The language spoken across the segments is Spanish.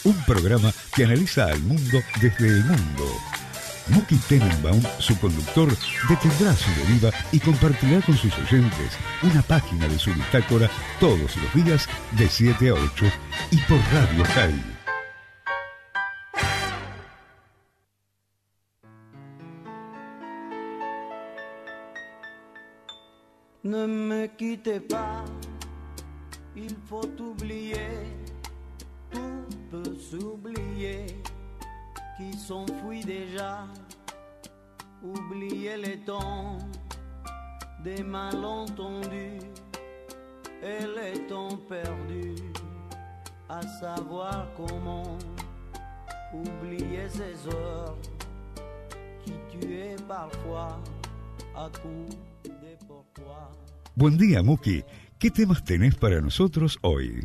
un programa que analiza al mundo desde el mundo. Muki Tenenbaum, su conductor, detendrá su deriva y compartirá con sus oyentes una página de su bitácora todos los días de 7 a 8 y por Radio High. Ne me quittez pas, il faut oublier, tout peut s'oublier, qui s'enfuit déjà, oublier les temps des malentendus et les temps perdus, à savoir comment oublier ces heures qui tuaient parfois à coups. Buen día, Muki. ¿Qué temas tenés para nosotros hoy?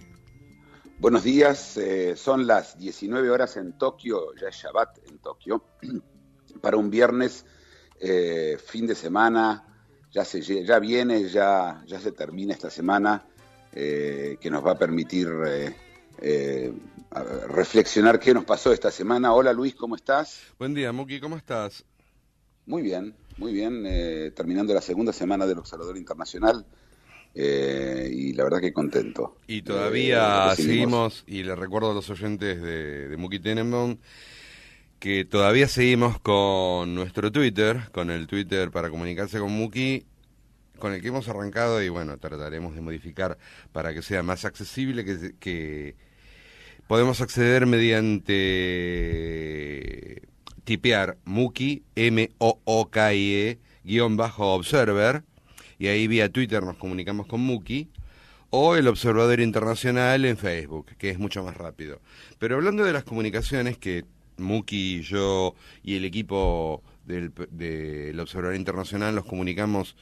Buenos días, son las 19 horas en Tokio, ya es Shabbat en Tokio, para un viernes, fin de semana, ya viene, ya se termina esta semana, que nos va a permitir reflexionar qué nos pasó esta semana. Hola Luis, ¿cómo estás? Buen día, Muki, ¿cómo estás? Muy bien, terminando la segunda semana del Observador Internacional y la verdad que contento. Y todavía seguimos, y le recuerdo a los oyentes de Muki Tenenbaum, que todavía seguimos con nuestro Twitter, con el Twitter para comunicarse con Muki, con el que hemos arrancado y bueno, trataremos de modificar para que sea más accesible, que podemos acceder mediante tipear Muki, MOOKIE, _observer, y ahí vía Twitter nos comunicamos con Muki, o el Observador Internacional en Facebook, que es mucho más rápido. Pero hablando de las comunicaciones, que Muki, yo y el equipo del Observador Internacional nos comunicamos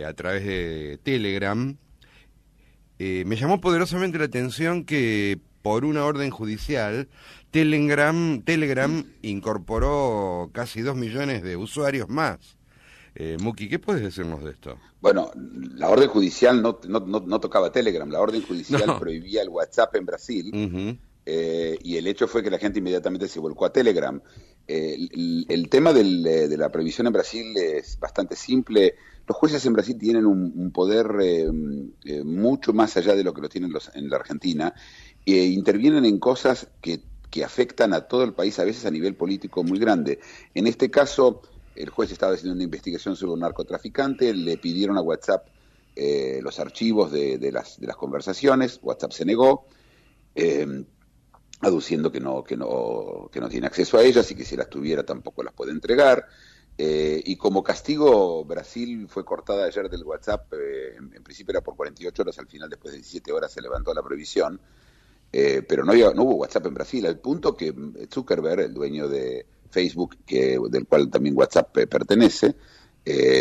a través de Telegram, me llamó poderosamente la atención que por una orden judicial, Telegram incorporó casi 2 millones de usuarios más. Muki, ¿qué puedes decirnos de esto? Bueno, la orden judicial no tocaba Telegram, la orden judicial prohibía el WhatsApp en Brasil, y el hecho fue que la gente inmediatamente se volcó a Telegram. El tema de la prohibición en Brasil es bastante simple. Los jueces en Brasil tienen un poder mucho más allá de lo que lo tienen en la Argentina, intervienen en cosas que afectan a todo el país, a veces a nivel político muy grande. En este caso, el juez estaba haciendo una investigación sobre un narcotraficante, le pidieron a WhatsApp los archivos de las conversaciones, WhatsApp se negó, aduciendo que no tiene acceso a ellas y que si las tuviera tampoco las puede entregar. Y como castigo, Brasil fue cortada ayer del WhatsApp, en principio era por 48 horas, al final después de 17 horas se levantó la prohibición. Pero no hubo WhatsApp en Brasil, al punto que Zuckerberg, el dueño de Facebook, del cual también WhatsApp pertenece,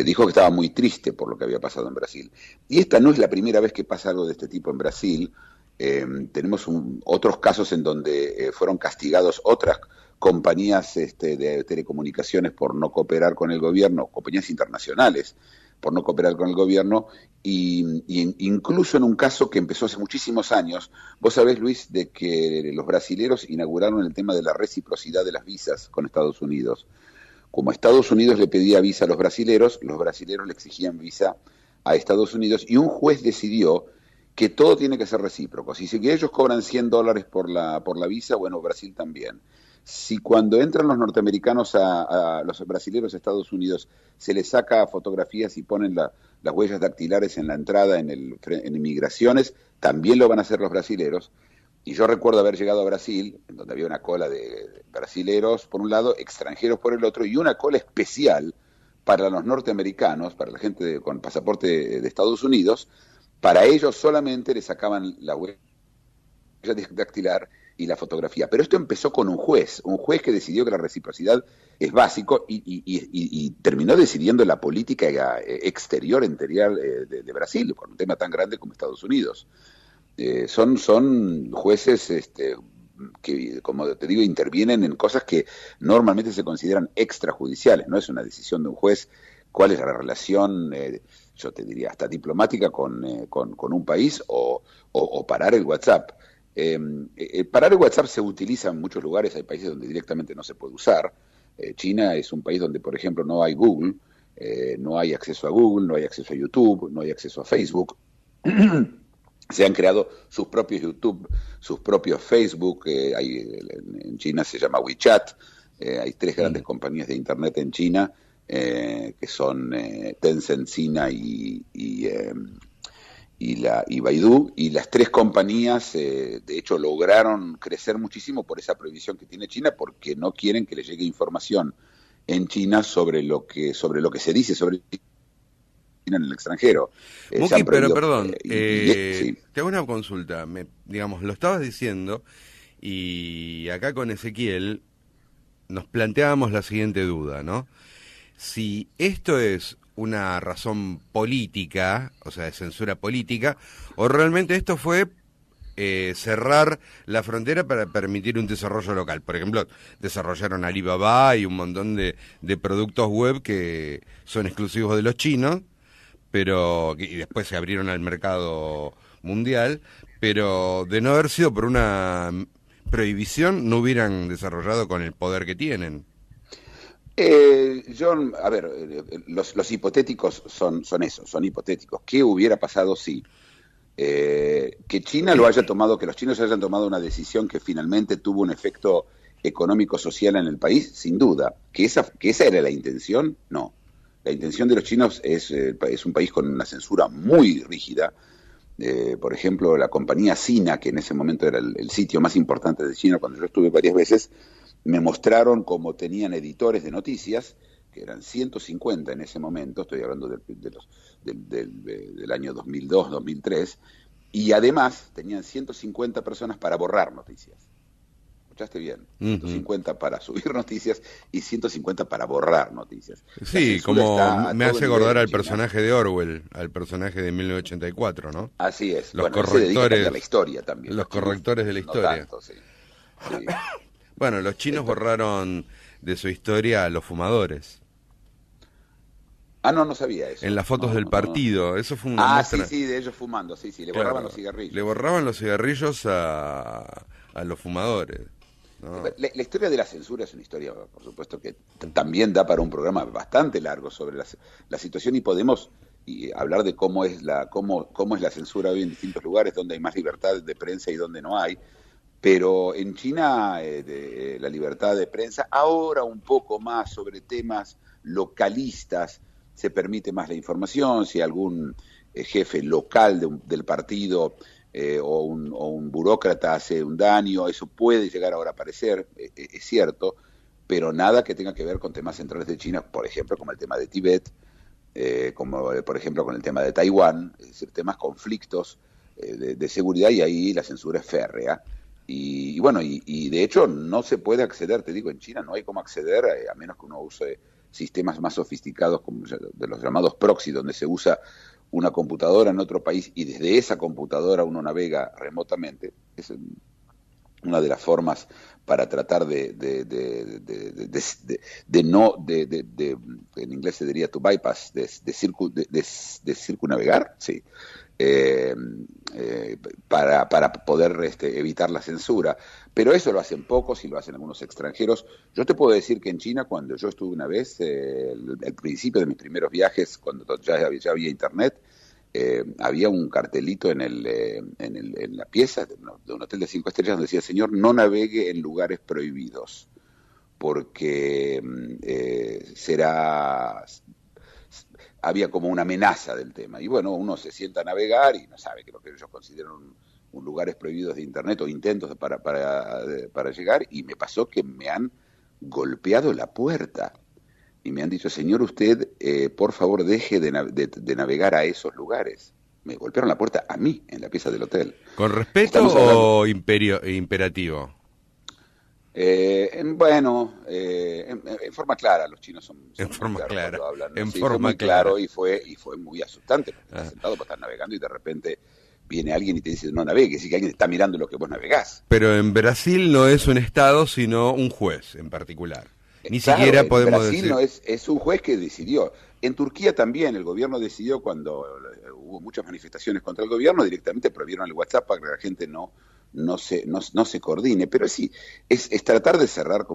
dijo que estaba muy triste por lo que había pasado en Brasil. Y esta no es la primera vez que pasa algo de este tipo en Brasil. Tenemos otros casos en donde fueron castigados otras compañías de telecomunicaciones por no cooperar con el gobierno, compañías internacionales, por no cooperar con el gobierno, y incluso en un caso que empezó hace muchísimos años. Vos sabés, Luis, de que los brasileros inauguraron el tema de la reciprocidad de las visas con Estados Unidos. Como Estados Unidos le pedía visa a los brasileros le exigían visa a Estados Unidos, y un juez decidió que todo tiene que ser recíproco. Si ellos cobran $100 por la visa, bueno, Brasil también. Si cuando entran los norteamericanos a los brasileños a Estados Unidos se les saca fotografías y ponen las huellas dactilares en la entrada en inmigraciones, también lo van a hacer los brasileros. Y yo recuerdo haber llegado a Brasil, en donde había una cola de brasileros por un lado, extranjeros por el otro, y una cola especial para los norteamericanos, para la gente con pasaporte de Estados Unidos. Para ellos solamente les sacaban la huella dactilar y la fotografía. Pero esto empezó con un juez que decidió que la reciprocidad es básico y terminó decidiendo la política exterior interior de Brasil, con un tema tan grande como Estados Unidos. Son jueces que, como te digo, intervienen en cosas que normalmente se consideran extrajudiciales. No es una decisión de un juez cuál es la relación, yo te diría, hasta diplomática con un país o parar el WhatsApp. Parar el WhatsApp se utiliza en muchos lugares, hay países donde directamente no se puede usar. China es un país donde, por ejemplo, no hay Google, no hay acceso a Google, no hay acceso a YouTube, no hay acceso a Facebook. Se han creado sus propios YouTube, sus propios Facebook, en China se llama WeChat, hay 3 grandes compañías de Internet en China, que son Tencent, Sina y Baidu, y las 3 compañías de hecho lograron crecer muchísimo por esa prohibición que tiene China, porque no quieren que le llegue información en China sobre lo que se dice sobre China en el extranjero. Muki, pero perdón, sí. te hago una consulta. Digamos, lo estabas diciendo, y acá con Ezequiel nos planteábamos la siguiente duda, ¿no? Si esto es una razón política, o sea, de censura política, o realmente esto fue cerrar la frontera para permitir un desarrollo local. Por ejemplo, desarrollaron Alibaba y un montón de productos web que son exclusivos de los chinos, y después se abrieron al mercado mundial, pero de no haber sido por una prohibición, no hubieran desarrollado con el poder que tienen. John, a ver, los hipotéticos son esos, son hipotéticos. ¿Qué hubiera pasado si que China lo haya tomado, que los chinos hayan tomado una decisión que finalmente tuvo un efecto económico-social en el país? Sin duda. ¿Que esa era la intención? No. La intención de los chinos es un país con una censura muy rígida. Por ejemplo, la compañía Sina, que en ese momento era el sitio más importante de China, cuando yo estuve varias veces, me mostraron cómo tenían editores de noticias, que eran 150 en ese momento, estoy hablando del año 2002, 2003, y además tenían 150 personas para borrar noticias. ¿Escuchaste bien? 150 para subir noticias y 150 para borrar noticias. Sí, como me hace acordar al personaje de Orwell, al personaje de 1984, ¿no? Así es. Los correctores de la historia también. Los correctores de la historia. No tanto, sí. Bueno, los chinos borraron de su historia a los fumadores. No sabía eso. En las fotos del partido, eso fue una muestra. Sí, de ellos fumando, sí, le borraban los cigarrillos. Le borraban los cigarrillos a los fumadores, ¿no? La historia de la censura es una historia, por supuesto, que también da para un programa bastante largo sobre la situación, y podemos hablar de cómo es la censura hoy en distintos lugares, donde hay más libertad de prensa y donde no hay. Pero en China la libertad de prensa, ahora un poco más sobre temas localistas, se permite más la información. Si algún jefe local del partido o un burócrata hace un daño, eso puede llegar ahora a aparecer, es cierto, pero nada que tenga que ver con temas centrales de China, por ejemplo, como el tema de Tíbet, como por ejemplo con el tema de Taiwán, es decir, temas conflictos de seguridad, y ahí la censura es férrea. Y bueno, y de hecho no se puede acceder, te digo, en China no hay cómo acceder, a menos que uno use sistemas más sofisticados como de los llamados proxy, donde se usa una computadora en otro país y desde esa computadora uno navega remotamente. Es una de las formas para tratar en inglés se diría to bypass, de circunnavegar, sí. Para poder evitar la censura, pero eso lo hacen pocos y lo hacen algunos extranjeros. Yo te puedo decir que en China, cuando yo estuve una vez, el principio de mis primeros viajes, cuando ya había internet, había un cartelito en la pieza de un hotel de 5 estrellas donde decía: señor, no navegue en lugares prohibidos, porque había como una amenaza del tema. Y bueno, uno se sienta a navegar y no sabe que lo que ellos consideran un lugares prohibidos de internet o intentos para llegar, y me pasó que me han golpeado la puerta y me han dicho: señor, usted por favor deje de navegar a esos lugares. Me golpearon la puerta a mí en la pieza del hotel. ¿Con respeto o imperativo? En forma clara. Los chinos son en forma clara, hablan, ¿no? en sí, forma fue muy clara. claro, y fue muy asustante, porque estás sentado, pues estás navegando y de repente viene alguien y te dice: no navegues, y que alguien está mirando lo que vos navegás. Pero en Brasil no es un estado, sino un juez en particular. Ni Claro, siquiera en podemos Brasil decir... no es un juez que decidió. En Turquía también el gobierno decidió, cuando hubo muchas manifestaciones contra el gobierno, directamente prohibieron el WhatsApp para que la gente no no se coordine. Pero sí, es tratar de cerrar,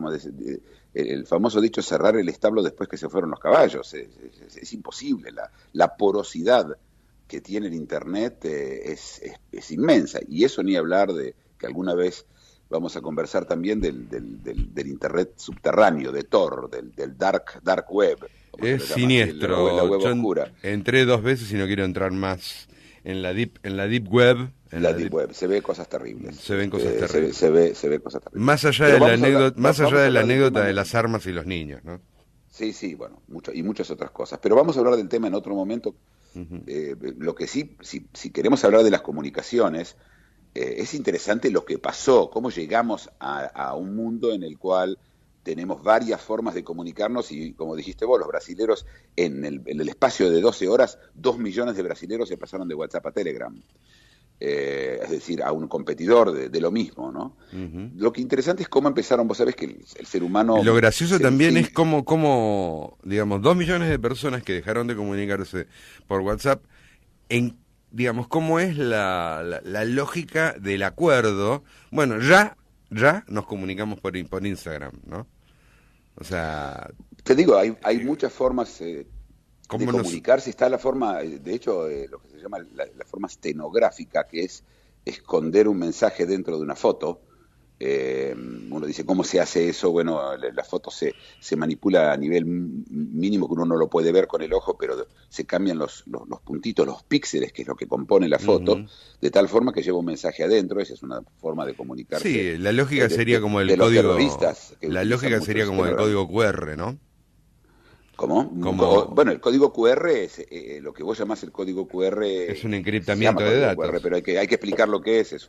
el famoso dicho, cerrar el establo después que se fueron los caballos. Es imposible. La porosidad que tiene el Internet es inmensa. Y eso ni hablar de que alguna vez vamos a conversar también del Internet subterráneo, de Tor, del dark web. Es siniestro. La web oscura. Entré 2 veces y no quiero entrar más en la deep web. La deep web, se ve cosas terribles. Se ven cosas terribles. Se ve cosas terribles. Más allá de la anécdota de las armas y los niños, ¿no? Sí, bueno, y muchas otras cosas. Pero vamos a hablar del tema en otro momento. Lo que sí, si queremos hablar de las comunicaciones, es interesante lo que pasó, cómo llegamos a un mundo en el cual tenemos varias formas de comunicarnos y, como dijiste vos, los brasileros, en el espacio de 12 horas, 2 millones de brasileros se pasaron de WhatsApp a Telegram. Es decir, a un competidor de lo mismo, ¿no? Lo que interesante es cómo empezaron, vos sabés que el ser humano... Lo gracioso también es cómo, digamos, 2 millones de personas que dejaron de comunicarse por WhatsApp, digamos, cómo es la lógica del acuerdo. Bueno, ya nos comunicamos por Instagram, ¿no? O sea... Te digo, hay muchas formas... de comunicarse. Está la forma, de hecho, lo que se llama la forma estenográfica, que es esconder un mensaje dentro de una foto. Uno dice, ¿cómo se hace eso? Bueno, la foto se manipula a nivel mínimo, que uno no lo puede ver con el ojo, pero se cambian los puntitos, los píxeles, que es lo que compone la foto, de tal forma que lleva un mensaje adentro. Esa es una forma de comunicarse. Sí, la lógica sería como el código... La lógica sería como el código QR, ¿no? ¿Cómo? Bueno, el código QR es lo que vos llamás el código QR. Es un encriptamiento de datos. QR, pero hay que explicar lo que es. Es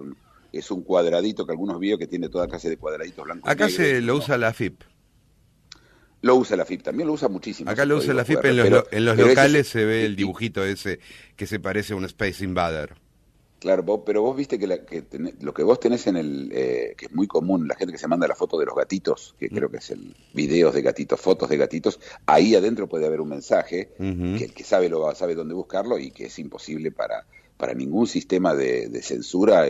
un cuadradito que algunos vio que tiene toda clase de cuadraditos blancos. Acá se lo usa la AFIP. Lo usa la AFIP, también lo usa muchísimo. Acá lo usa la AFIP, en los locales se ve el dibujito ese que se parece a un Space Invader. Claro, pero vos viste que lo que vos tenés en que es muy común, la gente que se manda la foto de los gatitos, que creo que es el videos de gatitos, fotos de gatitos, ahí adentro puede haber un mensaje, que el que sabe dónde buscarlo, y que es imposible para ningún sistema de censura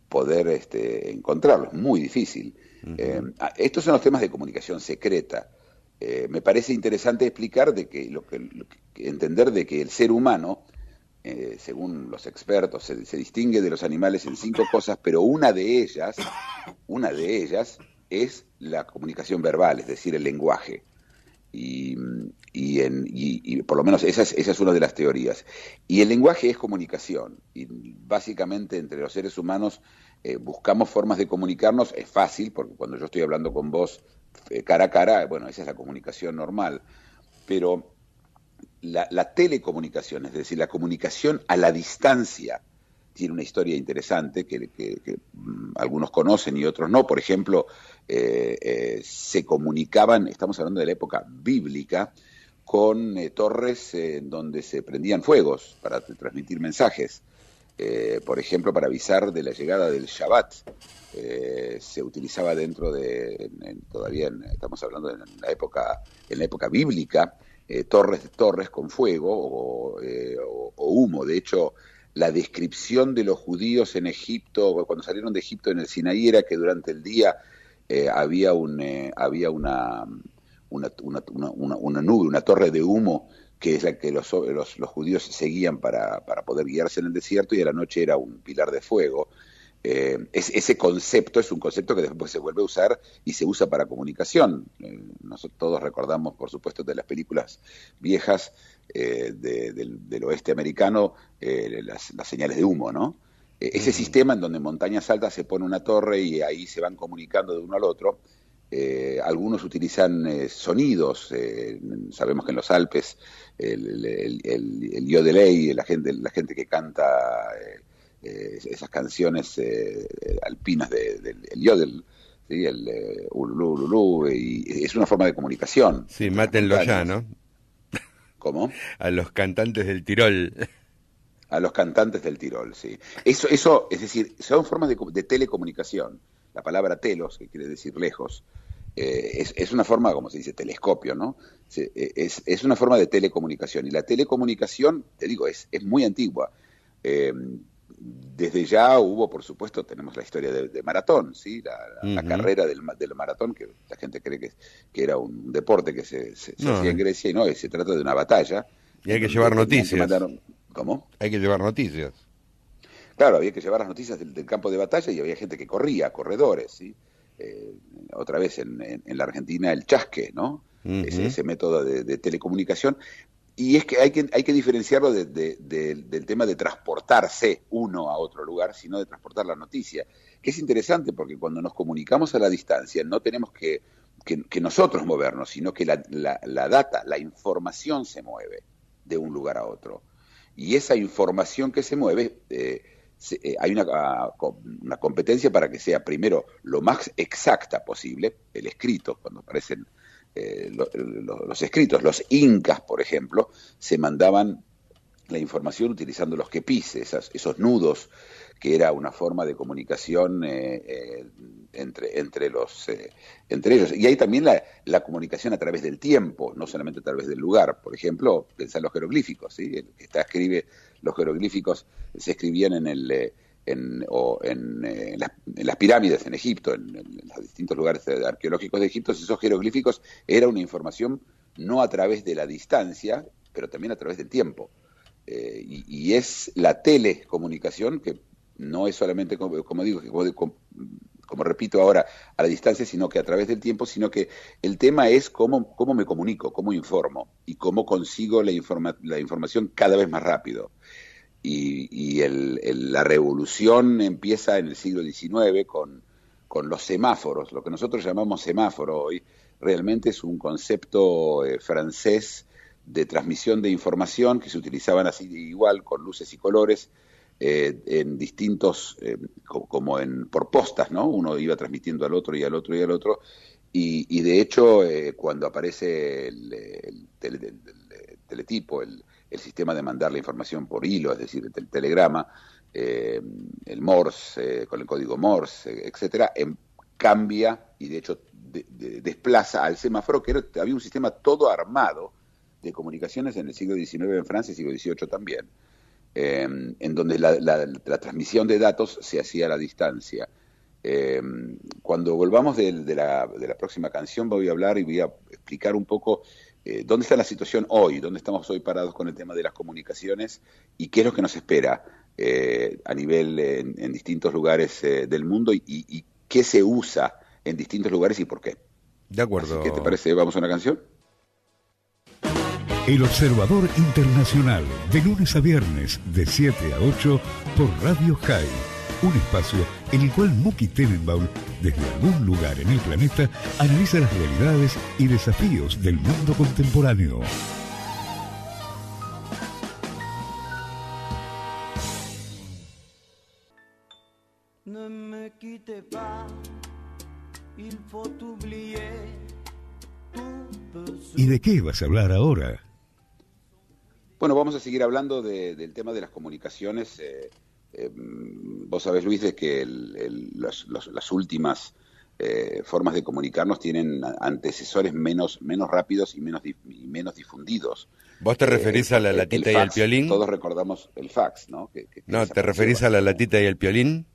poder encontrarlo, es muy difícil. Estos son los temas de comunicación secreta. Me parece interesante explicar entender de que el ser humano, según los expertos, se distingue de los animales en 5 cosas, pero una de ellas es la comunicación verbal, es decir, el lenguaje. Y por lo menos esa es una de las teorías. Y el lenguaje es comunicación. Y básicamente entre los seres humanos buscamos formas de comunicarnos. Es fácil, porque cuando yo estoy hablando con vos cara a cara, bueno, esa es la comunicación normal. Pero la telecomunicación, es decir, la comunicación a la distancia, tiene una historia interesante que algunos conocen y otros no. Por ejemplo, se comunicaban, estamos hablando de la época bíblica, con torres donde se prendían fuegos para transmitir mensajes. Por ejemplo, para avisar de la llegada del Shabbat, se utilizaba estamos hablando en la época bíblica, torres con fuego o humo. De hecho, la descripción de los judíos en Egipto, cuando salieron de Egipto en el Sinaí, era que durante el día había una nube, una torre de humo, que es la que los judíos seguían para poder guiarse en el desierto, y a la noche era un pilar de fuego. Ese concepto es un concepto que después se vuelve a usar y se usa para comunicación. Nosotros todos recordamos, por supuesto, de las películas viejas del oeste americano, las señales de humo, ¿no? Ese sistema en donde en montañas altas se pone una torre y ahí se van comunicando de uno al otro. Algunos utilizan sonidos. Sabemos que en los Alpes el yodelei, la gente que canta esas canciones alpinas del yodel, ¿sí? El ululú, ululú, y es una forma de comunicación. Sí, mátenlo ya, ¿no? ¿Cómo? A los cantantes del Tirol. A los cantantes del Tirol, sí. Eso es decir, son formas de telecomunicación. La palabra telos, que quiere decir lejos, es una forma, como se dice, telescopio, ¿no? Es una forma de telecomunicación. Y la telecomunicación, te digo, es muy antigua. desde ya hubo, por supuesto, tenemos la historia de maratón, ¿sí? La carrera del maratón, que la gente cree que era un deporte que se hacía en Grecia, y no, se trata de una batalla. Y hay que llevar noticias. ¿Cómo? Hay que llevar noticias. Claro, había que llevar las noticias del campo de batalla y había gente que corría, corredores, ¿sí? Otra vez en la Argentina el chasque, ¿no? Ese método de telecomunicación. Y es que hay que diferenciarlo del tema de transportarse uno a otro lugar, sino de transportar la noticia, que es interesante porque cuando nos comunicamos a la distancia no tenemos que nosotros movernos, sino que la data, la información se mueve de un lugar a otro. Y esa información que se mueve, hay una competencia para que sea primero lo más exacta posible, el escrito, cuando aparecen los escritos, los incas, por ejemplo, se mandaban la información utilizando los quepís, esos nudos, que era una forma de comunicación entre ellos. Y hay también la comunicación a través del tiempo, no solamente a través del lugar. Por ejemplo, pensar en los jeroglíficos, ¿sí? El que escribe los jeroglíficos se escribían en las pirámides en Egipto, en los distintos lugares arqueológicos de Egipto. Esos jeroglíficos era una información no a través de la distancia, pero también a través del tiempo. Y es la telecomunicación que no es solamente, como digo, como repito ahora, a la distancia, sino que a través del tiempo, sino que el tema es cómo me comunico, cómo informo y cómo consigo la información cada vez más rápido. Y la revolución empieza en el siglo XIX con los semáforos. Lo que nosotros llamamos semáforo hoy realmente es un concepto francés de transmisión de información que se utilizaban así igual, con luces y colores, en distintos, por postas, ¿no? Uno iba transmitiendo al otro y al otro y al otro, y de hecho cuando aparece el teletipo, el sistema de mandar la información por hilo, es decir, el telegrama, el Morse, con el código Morse, etcétera, cambia y de hecho desplaza al semáforo, que había un sistema todo armado de comunicaciones en el siglo XIX en Francia y siglo XVIII también, en donde la transmisión de datos se hacía a la distancia. Cuando volvamos de la próxima canción voy a hablar y voy a explicar un poco dónde está la situación hoy, dónde estamos hoy parados con el tema de las comunicaciones y qué es lo que nos espera a nivel en distintos lugares del mundo y qué se usa en distintos lugares y por qué. De acuerdo. Así que, ¿te parece? ¿Vamos a una canción? El Observador Internacional, de lunes a viernes, de 7 a 8, por Radio High. Un espacio en el cual Muki Tenenbaum, desde algún lugar en el planeta, analiza las realidades y desafíos del mundo contemporáneo. Ne me quittez pas, il faut oublier. ¿Y de qué vas a hablar ahora? Bueno, vamos a seguir hablando del tema de las comunicaciones. Vos sabés, Luis, de que las últimas formas de comunicarnos tienen antecesores menos rápidos y menos difundidos. ¿Vos te referís a la latita y al piolín? Todos recordamos el fax, ¿no? No, ¿te referís a la latita y el piolín?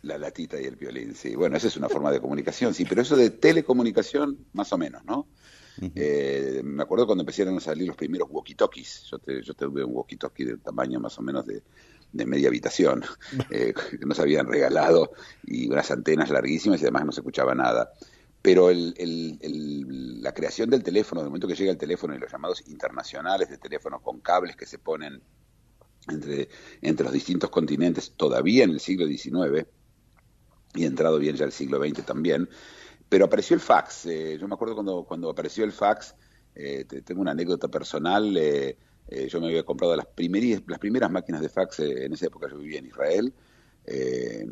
La latita y el piolín, sí. Bueno, esa es una forma de comunicación, sí, pero eso de telecomunicación, más o menos, ¿no? Me acuerdo cuando empezaron a salir los primeros walkie-talkies. Yo tuve un walkie-talkie del tamaño más o menos de media habitación, que nos habían regalado, y unas antenas larguísimas y además no se escuchaba nada. Pero la creación del teléfono, del momento que llega el teléfono y los llamados internacionales de teléfono con cables que se ponen entre los distintos continentes, todavía en el siglo XIX, y entrado bien ya el siglo XX también, pero apareció el fax. Yo me acuerdo cuando apareció el fax, tengo una anécdota personal. Yo me había comprado las primeras máquinas de fax. En esa época yo vivía en Israel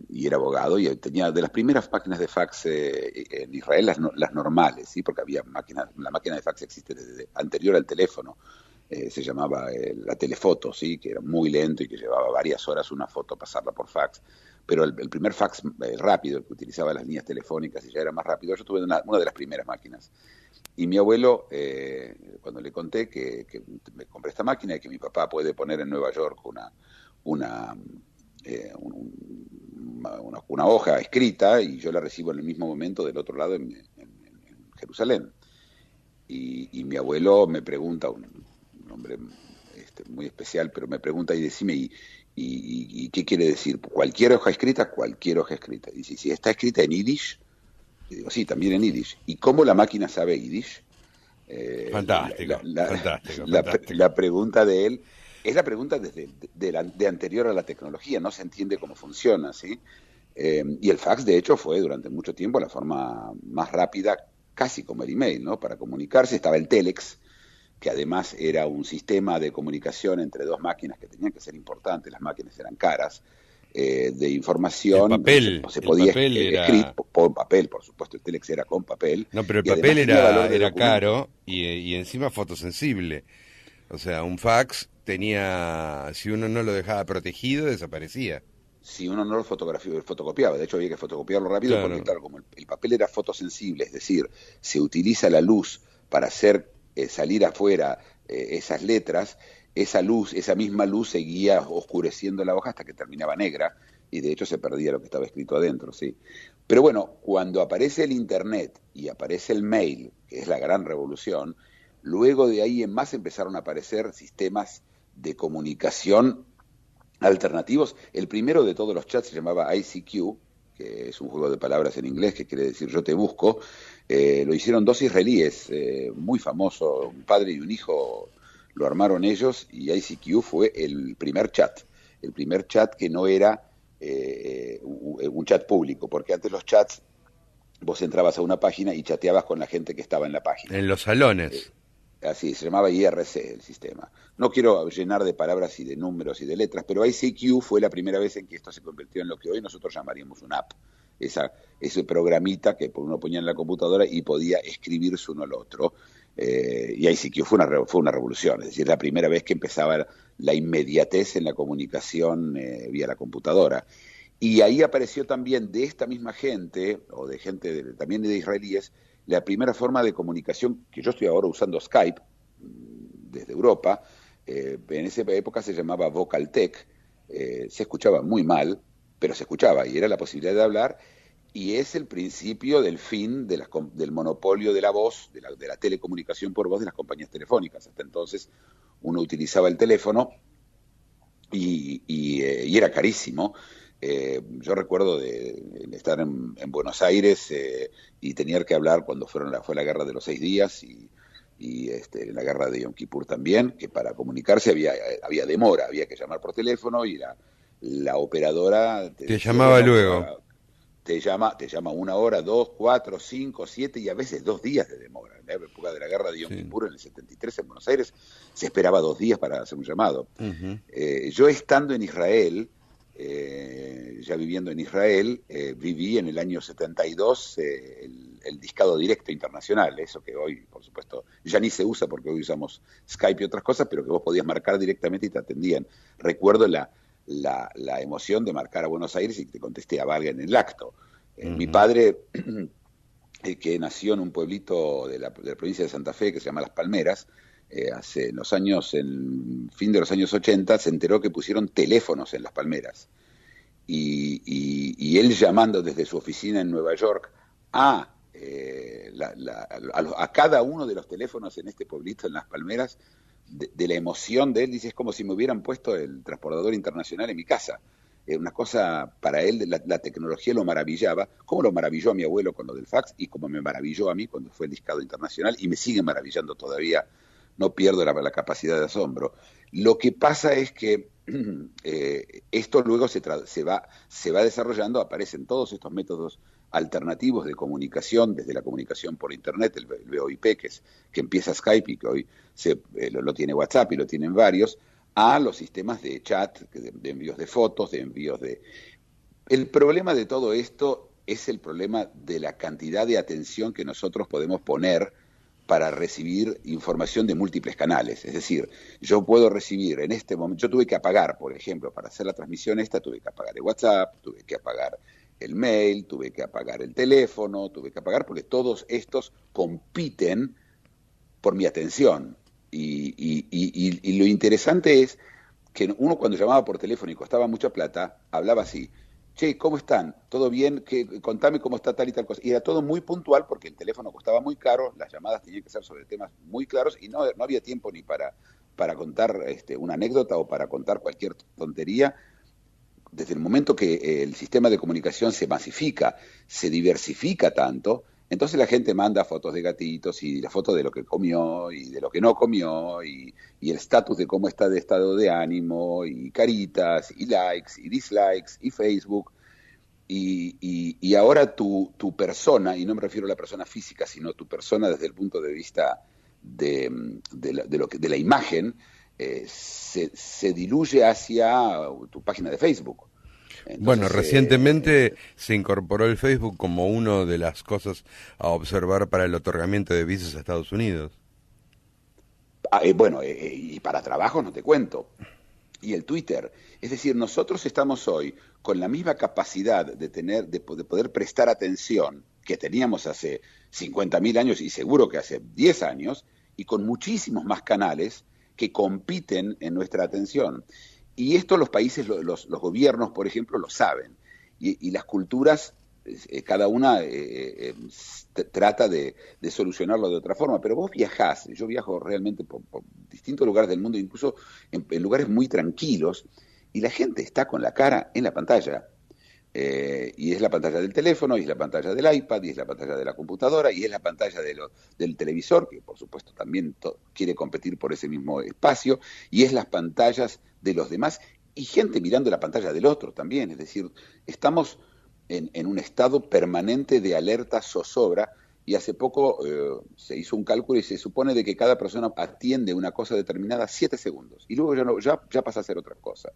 y era abogado, y tenía de las primeras máquinas de fax en Israel las normales, ¿sí? Porque la máquina de fax existe desde anterior al teléfono. Se llamaba la telefoto, ¿sí? Que era muy lento y que llevaba varias horas una foto pasarla por fax. Pero el primer fax rápido, el que utilizaba las líneas telefónicas y ya era más rápido, yo tuve una de las primeras máquinas. Y mi abuelo, cuando le conté que me compré esta máquina y que mi papá puede poner en Nueva York una una hoja escrita y yo la recibo en el mismo momento del otro lado en Jerusalén. Y mi abuelo me pregunta, un hombre muy especial, pero me pregunta y decime, ¿y qué quiere decir? ¿Cualquier hoja escrita? Cualquier hoja escrita. Y si está escrita en Yiddish, y digo, sí, también en Yiddish. ¿Y cómo la máquina sabe Yiddish? Fantástico. La pregunta de él es la pregunta de anterior a la tecnología, no se entiende cómo funciona, ¿sí? Y el fax, de hecho, fue durante mucho tiempo la forma más rápida, casi como el email, ¿no? Para comunicarse. Estaba el telex, que además era un sistema de comunicación entre dos máquinas que tenían que ser importantes, las máquinas eran caras, de información. El papel, se podía era... con papel, por supuesto, el telex era con papel. No, pero el y papel era documento. caro y encima fotosensible. O sea, un fax tenía, si uno no lo dejaba protegido, desaparecía. Si uno no lo fotocopiaba, de hecho había que fotocopiarlo rápido, Claro. porque claro, como el papel era fotosensible, es decir, se utiliza la luz para hacer salir afuera esas letras, esa luz, esa misma luz seguía oscureciendo la hoja hasta que terminaba negra, y de hecho se perdía lo que estaba escrito adentro, sí. Pero bueno, cuando aparece el internet y aparece el mail, que es la gran revolución, luego de ahí en más empezaron a aparecer sistemas de comunicación alternativos. El primero de todos los chats se llamaba ICQ, que es un juego de palabras en inglés que quiere decir yo te busco. Lo hicieron dos israelíes muy famosos, un padre y un hijo, lo armaron ellos, y ICQ fue el primer chat que no era un chat público, porque antes los chats vos entrabas a una página y chateabas con la gente que estaba en la página. En los salones. Así, se llamaba IRC el sistema. No quiero llenar de palabras y de números y de letras, pero ICQ fue la primera vez en que esto se convirtió en lo que hoy nosotros llamaríamos una app. Ese programita que uno ponía en la computadora y podía escribirse uno al otro. Y ICQ fue una revolución, es decir, la primera vez que empezaba la inmediatez en la comunicación vía la computadora. Y ahí apareció también de esta misma gente, o de gente también de israelíes, la primera forma de comunicación, que yo estoy ahora usando Skype desde Europa. En esa época se llamaba Vocaltec, se escuchaba muy mal, pero se escuchaba y era la posibilidad de hablar, y es el principio del fin del monopolio de la voz, de la telecomunicación por voz de las compañías telefónicas. Hasta entonces uno utilizaba el teléfono y era carísimo. Yo recuerdo de estar en Buenos Aires y tener que hablar cuando fue la guerra de los 6 días y la guerra de Yom Kippur también, que para comunicarse había demora, había que llamar por teléfono y la operadora te llamaba luego. Te llama 1 hora, 2, 4, 5, 7 y a veces 2 días de demora. En la época de la guerra de Yom Kippur en el 73 en Buenos Aires se esperaba 2 días para hacer un llamado. Yo estando en Israel, ya viviendo en Israel, viví en el año 72 el discado directo internacional, eso que hoy, por supuesto, ya ni se usa porque hoy usamos Skype y otras cosas, pero que vos podías marcar directamente y te atendían. Recuerdo la emoción de marcar a Buenos Aires y que te contesté a Valga en el acto. Mi padre, que nació en un pueblito de la provincia de Santa Fe que se llama Las Palmeras, en fin de los años 80, se enteró que pusieron teléfonos en Las Palmeras. Y él llamando desde su oficina en Nueva York a cada uno de los teléfonos en este pueblito en Las Palmeras, de la emoción de él, dice, es como si me hubieran puesto el transportador internacional en mi casa. Una cosa, para él, la tecnología lo maravillaba, como lo maravilló a mi abuelo con lo del fax, y como me maravilló a mí cuando fue el discado internacional, y me sigue maravillando todavía, no pierdo la capacidad de asombro. Lo que pasa es que esto luego se va desarrollando, aparecen todos estos métodos alternativos de comunicación, desde la comunicación por internet, el VoIP, que empieza Skype y que hoy lo tiene WhatsApp y lo tienen varios, a los sistemas de chat, de envíos de fotos, de envíos de... El problema de todo esto es el problema de la cantidad de atención que nosotros podemos poner para recibir información de múltiples canales. Es decir, yo puedo recibir en este momento, yo tuve que apagar, por ejemplo, para hacer la transmisión tuve que apagar el WhatsApp, tuve que apagar el mail, tuve que apagar el teléfono, tuve que apagar, porque todos estos compiten por mi atención. Y lo interesante es que uno cuando llamaba por teléfono y costaba mucha plata, hablaba así: che, ¿cómo están? ¿Todo bien? Contame cómo está tal y tal cosa. Y era todo muy puntual porque el teléfono costaba muy caro, las llamadas tenían que ser sobre temas muy claros y no había tiempo ni para contar una anécdota o para contar cualquier tontería. Desde el momento que el sistema de comunicación se masifica, se diversifica tanto, entonces la gente manda fotos de gatitos y la foto de lo que comió y de lo que no comió y el estatus de cómo está de estado de ánimo y caritas y likes y dislikes y Facebook. Y ahora tu persona, y no me refiero a la persona física, sino tu persona desde el punto de vista de la imagen, se diluye hacia tu página de Facebook. Entonces, bueno, recientemente se incorporó el Facebook como una de las cosas a observar para el otorgamiento de visas a Estados Unidos. Y para trabajo no te cuento. Y el Twitter. Es decir, nosotros estamos hoy con la misma capacidad de poder prestar atención que teníamos hace 50.000 años y seguro que hace 10 años, y con muchísimos más canales que compiten en nuestra atención. Y esto los países, los gobiernos, por ejemplo, lo saben. Y las culturas, cada una trata de solucionarlo de otra forma. Pero vos viajás, yo viajo realmente por distintos lugares del mundo, incluso en lugares muy tranquilos, y la gente está con la cara en la pantalla. Y es la pantalla del teléfono, y es la pantalla del iPad, y es la pantalla de la computadora, y es la pantalla del televisor, que por supuesto también quiere competir por ese mismo espacio, y es las pantallas de los demás, y gente mirando la pantalla del otro también. Es decir, estamos en un estado permanente de alerta zozobra, y hace poco se hizo un cálculo y se supone de que cada persona atiende una cosa determinada 7 segundos, y luego ya pasa a ser otra cosa.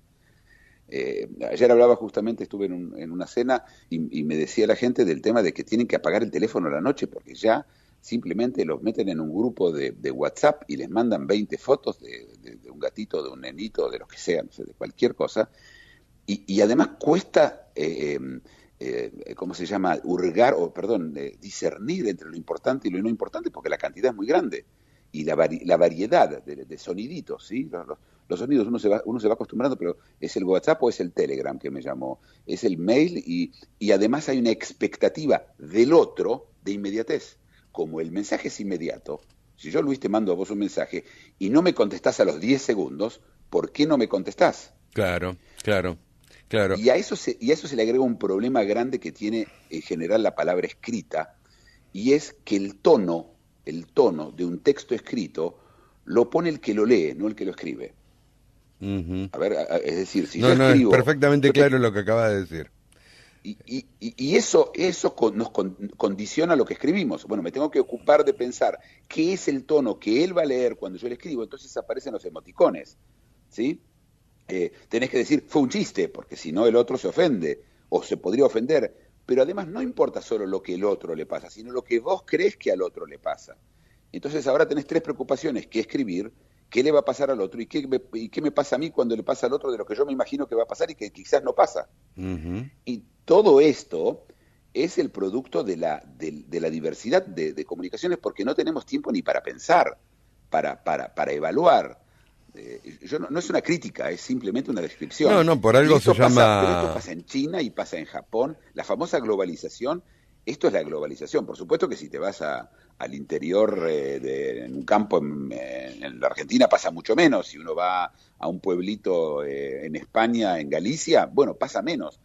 Ayer hablaba justamente, estuve en una cena y me decía la gente del tema de que tienen que apagar el teléfono a la noche porque ya simplemente los meten en un grupo de WhatsApp y les mandan 20 fotos de un gatito, de un nenito, de lo que sea, no sé, de cualquier cosa. Y además cuesta, ¿cómo se llama? Discernir entre lo importante y lo no importante porque la cantidad es muy grande. Y la variedad de soniditos, ¿sí? Los sonidos uno se va acostumbrando, pero ¿es el WhatsApp o es el Telegram que me llamó? Es el mail y además hay una expectativa del otro de inmediatez. Como el mensaje es inmediato, si yo, Luis, te mando a vos un mensaje y no me contestás a los 10 segundos, ¿por qué no me contestás? Claro. Y a eso se le agrega un problema grande que tiene en general la palabra escrita, y es que el tono de un texto escrito lo pone el que lo lee, no el que lo escribe. Uh-huh. A ver, es decir, si yo escribo... No, es perfectamente claro lo que acaba de decir. Y eso nos condiciona lo que escribimos. Bueno, me tengo que ocupar de pensar qué es el tono que él va a leer cuando yo le escribo, entonces aparecen los emoticones, ¿sí? Tenés que decir, fue un chiste, porque si no el otro se ofende, o se podría ofender. Pero además no importa solo lo que el otro le pasa, sino lo que vos crees que al otro le pasa. Entonces ahora tenés 3 preocupaciones: qué escribir, qué le va a pasar al otro y qué me pasa a mí cuando le pasa al otro de lo que yo me imagino que va a pasar y que quizás no pasa. Uh-huh. Y todo esto es el producto de la diversidad de comunicaciones, porque no tenemos tiempo ni para pensar, para evaluar. No es una crítica, es simplemente una descripción. No, por algo se llama... Pero esto pasa en China y pasa en Japón. La famosa globalización, esto es la globalización. Por supuesto que si te vas al interior en un campo en la Argentina pasa mucho menos. Si uno va a un pueblito en España, en Galicia, bueno, pasa menos.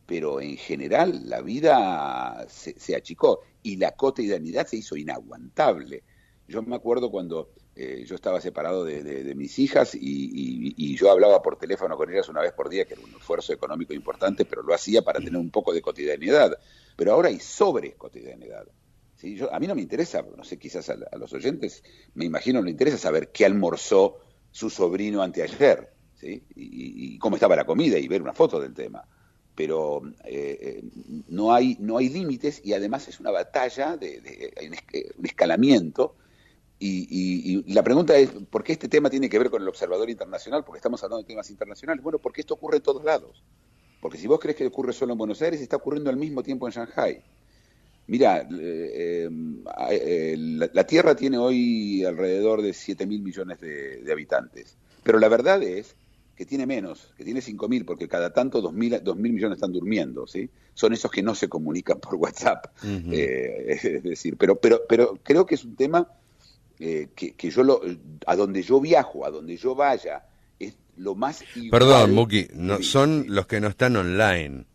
Pero en general la vida se achicó y la cotidianidad se hizo inaguantable. Yo me acuerdo cuando yo estaba separado de mis hijas y yo hablaba por teléfono con ellas una vez por día, que era un esfuerzo económico importante, pero lo hacía para tener un poco de cotidianidad. Pero ahora hay sobre cotidianidad. ¿Sí? A mí no me interesa, no sé, quizás a los oyentes, me imagino, no le interesa saber qué almorzó su sobrino anteayer, ¿sí? Y cómo estaba la comida y ver una foto del tema. Pero no hay límites, y además es una batalla, hay un escalamiento. Y la pregunta es, ¿por qué este tema tiene que ver con el observador internacional? Porque estamos hablando de temas internacionales. Bueno, porque esto ocurre en todos lados. Porque si vos crees que ocurre solo en Buenos Aires, está ocurriendo al mismo tiempo en Shanghái. Mira, la Tierra tiene hoy alrededor de 7.000 millones de habitantes. Pero la verdad es que tiene menos, que tiene 5.000, porque cada tanto 2.000 millones están durmiendo, ¿sí? Son esos que no se comunican por WhatsApp. Es decir, pero creo que es un tema que yo a donde yo viajo, a donde yo vaya, es lo más igual. Perdón, Muki, no, son los que no están online,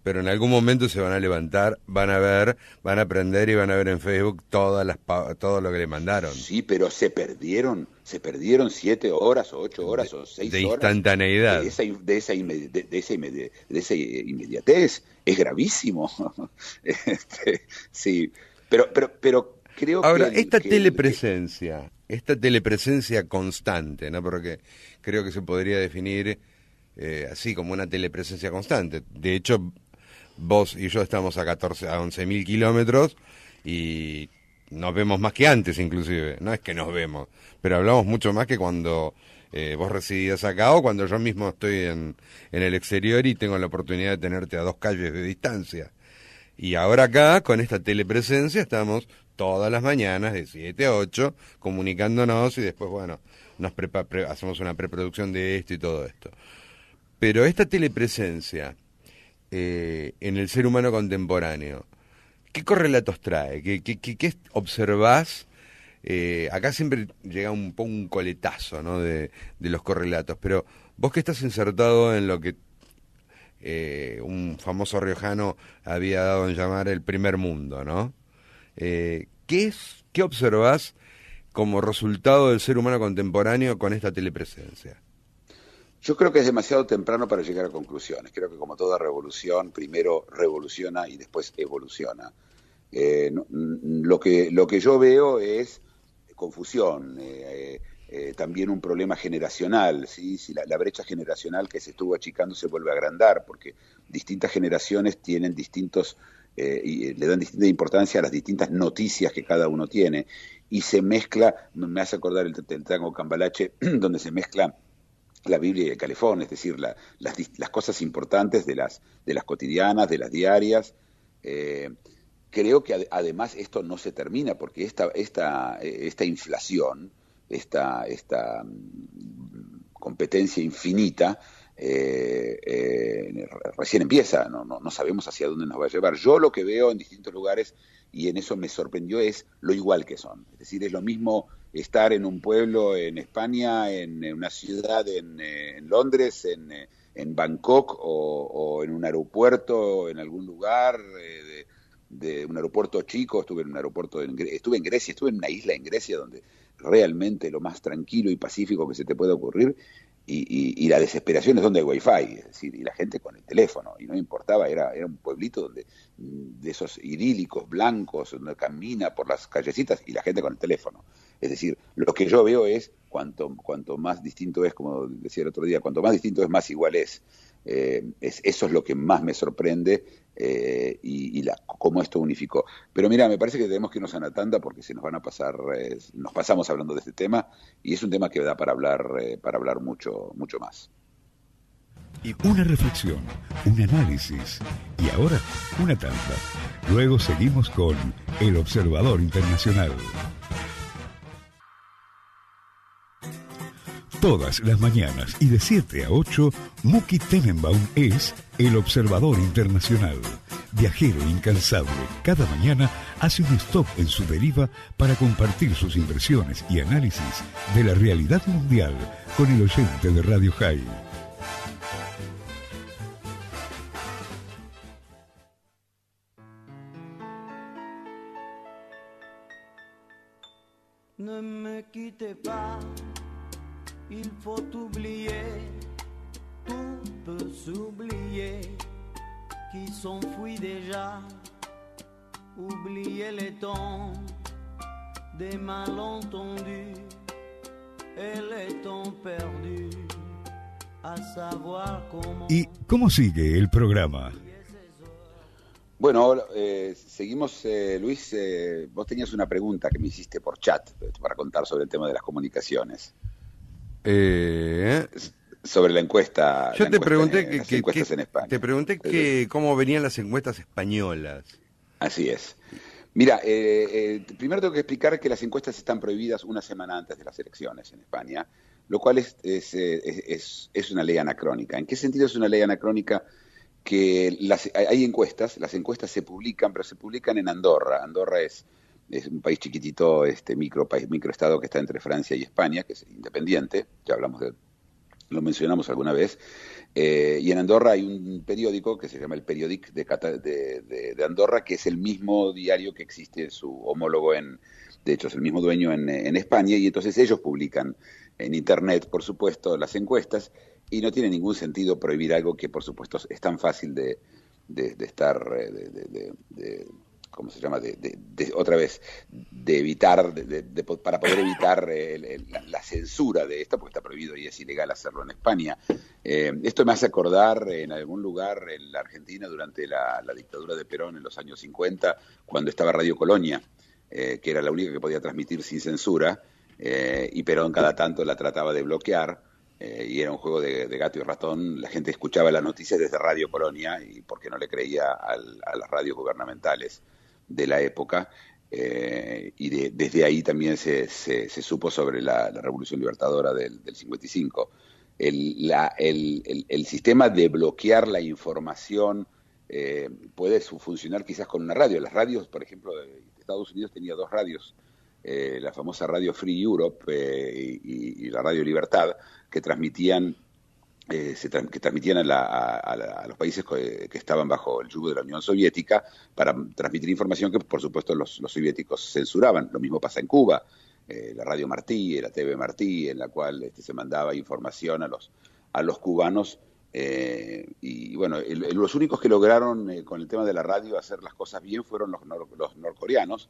pero en algún momento se van a levantar, van a ver, van a aprender y van a ver en Facebook todo lo que le mandaron. Sí, pero se perdieron 7 horas o 8 horas o 6 horas. De instantaneidad. De esa inmediatez. Es gravísimo. Sí, pero creo ahora, que... esta telepresencia constante, ¿no? Porque creo que se podría definir así como una telepresencia constante. De hecho, vos y yo estamos a 11.000 kilómetros y nos vemos más que antes, inclusive. No es que nos vemos, pero hablamos mucho más que cuando vos residías acá o cuando yo mismo estoy en el exterior y tengo la oportunidad de tenerte a 2 calles de distancia. Y ahora acá, con esta telepresencia, estamos todas las mañanas de 7 a 8 comunicándonos y después, bueno, hacemos una preproducción de esto y todo esto. Pero esta telepresencia en el ser humano contemporáneo, ¿qué correlatos trae? ¿Qué observás? Acá siempre llega un poco un coletazo, ¿no? de los correlatos, pero vos que estás insertado en lo que un famoso riojano había dado en llamar el primer mundo, ¿no? ¿Qué observás como resultado del ser humano contemporáneo con esta telepresencia? Yo creo que es demasiado temprano para llegar a conclusiones. Creo que como toda revolución, primero revoluciona y después evoluciona. Lo que yo veo es confusión, también un problema generacional, ¿sí? Si la brecha generacional que se estuvo achicando se vuelve a agrandar, porque distintas generaciones tienen distintos, y le dan distinta importancia a las distintas noticias que cada uno tiene, y se mezcla, me hace acordar el tango Cambalache, donde se mezcla la Biblia y el calefón, es decir, las cosas importantes de las cotidianas, de las diarias. Creo que además esto no se termina, porque esta inflación, esta competencia infinita, recién empieza, no sabemos hacia dónde nos va a llevar. Yo lo que veo en distintos lugares, y en eso me sorprendió, es lo igual que son. Es decir, es lo mismo estar en un pueblo en España, en una ciudad en Londres, en Bangkok o en un aeropuerto en algún lugar de un aeropuerto chico. Estuve en Grecia, estuve en una isla en Grecia donde realmente lo más tranquilo y pacífico que se te puede ocurrir, y la desesperación es donde hay wifi, es decir, y la gente con el teléfono, y no importaba, era un pueblito de esos idílicos blancos, donde camina por las callecitas y la gente con el teléfono. Es decir, lo que yo veo es cuanto más distinto es, como decía el otro día, cuanto más distinto es, más igual es. Eso es lo que más me sorprende, y cómo esto unificó. Pero mira, me parece que tenemos que irnos a una tanda porque se nos van a pasar, nos pasamos hablando de este tema, y es un tema que da para hablar mucho más. Una reflexión, un análisis y ahora una tanda. Luego seguimos con El Observador Internacional. Todas las mañanas y de 7 a 8, Muki Tenenbaum es El Observador Internacional. Viajero incansable, cada mañana hace un stop en su deriva para compartir sus impresiones y análisis de la realidad mundial con el oyente de Radio High. Ne me quittez pas, il faut oublier, tout peut s'oublier, qui s'enfuit déjà, oublier les temps des malentendus et les temps perdus, à savoir comment... ¿Y cómo sigue el programa? Bueno, seguimos, Luis, vos tenías una pregunta que me hiciste por chat para contar sobre el tema de las comunicaciones. Sobre la encuesta. Yo te pregunté las encuestas en España. Te pregunté cómo venían las encuestas españolas. Así es. Mira, primero tengo que explicar que las encuestas están prohibidas una semana antes de las elecciones en España. lo cual es una ley anacrónica. ¿En qué sentido es una ley anacrónica? Que hay encuestas, las encuestas se publican, pero se publican en Andorra. Andorra es un país chiquitito, microestado que está entre Francia y España, que es independiente, ya lo mencionamos alguna vez, y en Andorra hay un periódico que se llama el Periòdic de Andorra, que es el mismo diario que existe su homólogo de hecho es el mismo dueño en España, y entonces ellos publican en Internet, por supuesto, las encuestas, y no tiene ningún sentido prohibir algo que, por supuesto, es tan fácil de estar, ¿cómo se llama? Otra vez, de evitar, para poder evitar la censura de esto, porque está prohibido y es ilegal hacerlo en España. Esto me hace acordar en algún lugar en la Argentina durante la dictadura de Perón en los años 50, cuando estaba Radio Colonia, que era la única que podía transmitir sin censura, y Perón cada tanto la trataba de bloquear, y era un juego de gato y ratón. La gente escuchaba las noticias desde Radio Colonia y porque no le creía a las radios gubernamentales de la época, y desde ahí también se supo sobre la Revolución Libertadora del 55. El sistema de bloquear la información puede funcionar quizás con una radio. Las radios, por ejemplo, de Estados Unidos tenía dos radios, la famosa Radio Free Europe y la Radio Libertad, que transmitían a los países que estaban bajo el yugo de la Unión Soviética, para transmitir información que, por supuesto, los soviéticos censuraban. Lo mismo pasa en Cuba, la Radio Martí, la TV Martí, en la cual se mandaba información a los cubanos. Y bueno, los únicos que lograron con el tema de la radio hacer las cosas bien fueron los norcoreanos,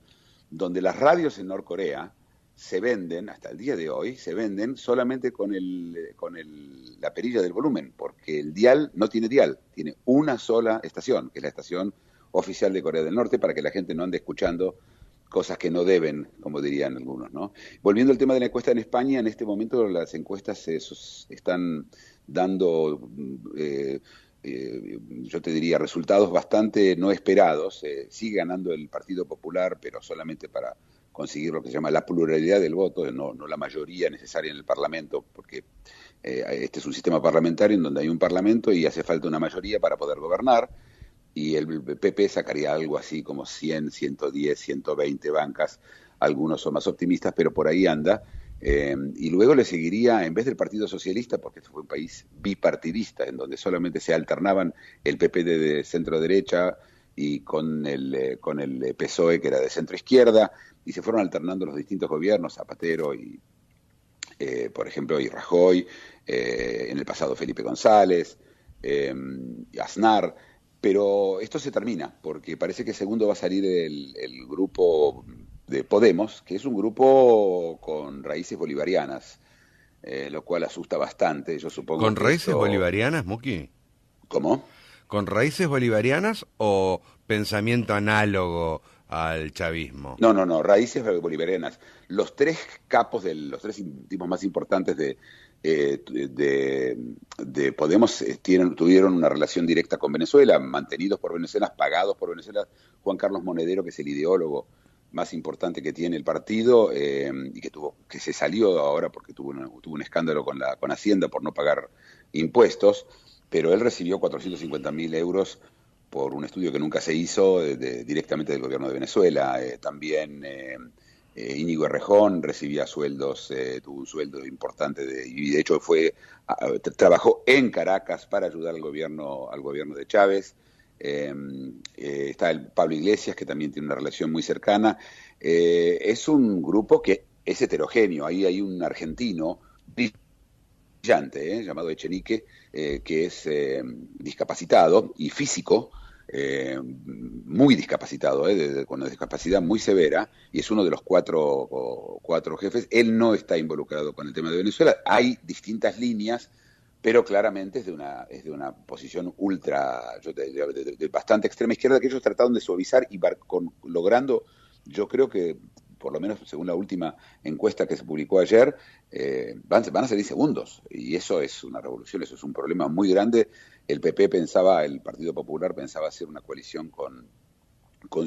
donde las radios en Norcorea se venden, hasta el día de hoy, se venden solamente con la perilla del volumen, porque el dial no tiene dial, tiene una sola estación, que es la estación oficial de Corea del Norte, para que la gente no ande escuchando cosas que no deben, como dirían algunos, ¿no? Volviendo al tema de la encuesta en España, en este momento las encuestas están dando, yo te diría, resultados bastante no esperados. Sigue ganando el Partido Popular, pero solamente para conseguir lo que se llama la pluralidad del voto, no la mayoría necesaria en el Parlamento, porque este es un sistema parlamentario en donde hay un Parlamento y hace falta una mayoría para poder gobernar, y el PP sacaría algo así como 100, 110, 120 bancas. Algunos son más optimistas, pero por ahí anda. Y luego le seguiría, en vez del Partido Socialista, porque este fue un país bipartidista, en donde solamente se alternaban el PP de centro derecha y con el PSOE, que era de centro izquierda, y se fueron alternando los distintos gobiernos, Zapatero y, por ejemplo, y Rajoy, en el pasado Felipe González, y Aznar. Pero esto se termina, porque parece que segundo va a salir el grupo de Podemos, que es un grupo con raíces bolivarianas, lo cual asusta bastante. Yo supongo ¿Con que raíces bolivarianas, Muki? ¿Cómo? ¿Con raíces bolivarianas o pensamiento análogo al chavismo? No, raíces bolivarianas. Los tres capos, los tres tipos más importantes de Podemos tuvieron una relación directa con Venezuela, mantenidos por Venezuela, pagados por Venezuela. Juan Carlos Monedero, que es el ideólogo más importante que tiene el partido, y que se salió ahora porque tuvo un escándalo con Hacienda por no pagar impuestos, pero él recibió 450.000 euros por un estudio que nunca se hizo directamente del gobierno de Venezuela. También Íñigo Errejón recibía sueldos, tuvo un sueldo importante, y de hecho trabajó en Caracas para ayudar al gobierno de Chávez. Está el Pablo Iglesias, que también tiene una relación muy cercana. Es un grupo que es heterogéneo. Ahí hay un argentino brillante, llamado Echenique, que es discapacitado y físico, muy discapacitado, con una discapacidad muy severa, y es uno de los cuatro jefes. Él no está involucrado con el tema de Venezuela. Hay distintas líneas, pero claramente es de una posición ultra, de bastante extrema izquierda, que ellos trataron de suavizar y logrando, yo creo que, por lo menos según la última encuesta que se publicó ayer, van a salir segundos, y eso es una revolución, eso es un problema muy grande. El Partido Popular pensaba hacer una coalición con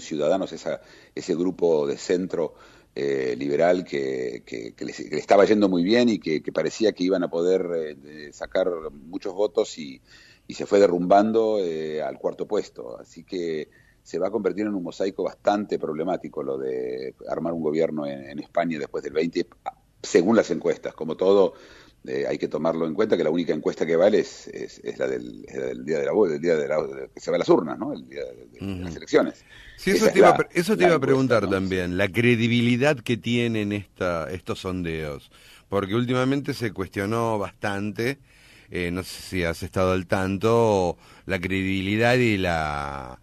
Ciudadanos, ese grupo de centro liberal que le estaba yendo muy bien y que parecía que iban a poder sacar muchos votos y se fue derrumbando al cuarto puesto. Así que se va a convertir en un mosaico bastante problemático lo de armar un gobierno en España después del 20, según las encuestas. Como todo, hay que tomarlo en cuenta que la única encuesta que vale es la del día de la que se va a las urnas, ¿no? El día de las elecciones. Sí, eso te iba a preguntar, ¿no? También, la credibilidad que tienen estos sondeos, porque últimamente se cuestionó bastante, no sé si has estado al tanto, la credibilidad y la